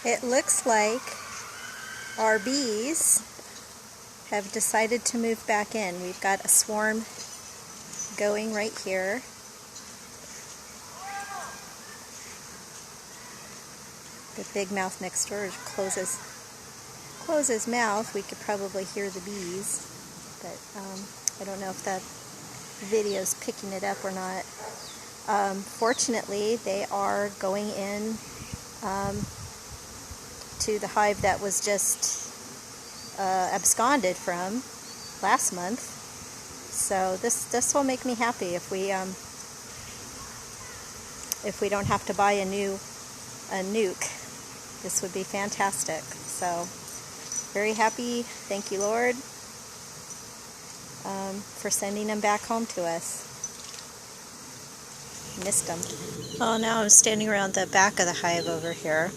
It looks like our bees have decided to move back in. We've got a swarm going right here. The big mouth next door closes his mouth. We could probably hear the bees, but I don't know if that video's picking it up or not. Fortunately, they are going in to the hive that was just absconded from last month. So this will make me happy if we don't have to buy a nuke. This would be fantastic. So very happy. Thank you, Lord, for sending them back home to us. Missed them. Well, now I'm standing around the back of the hive over here.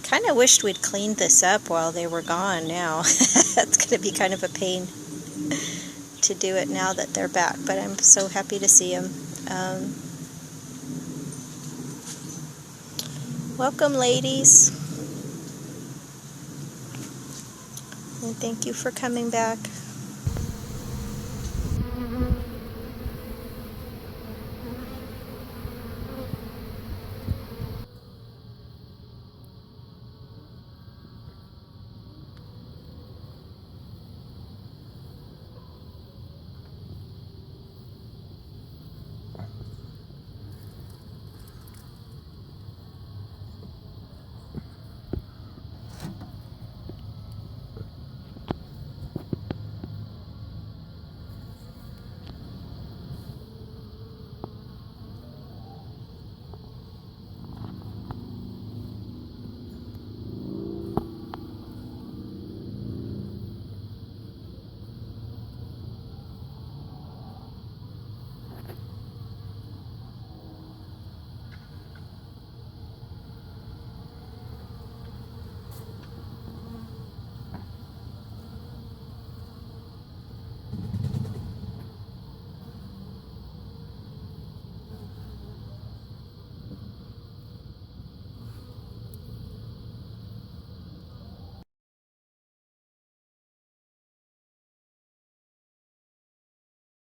Kind of wished we'd cleaned this up while they were gone now. It's going to be kind of a pain to do it now that they're back, but I'm so happy to see them. Welcome, ladies. And thank you for coming back.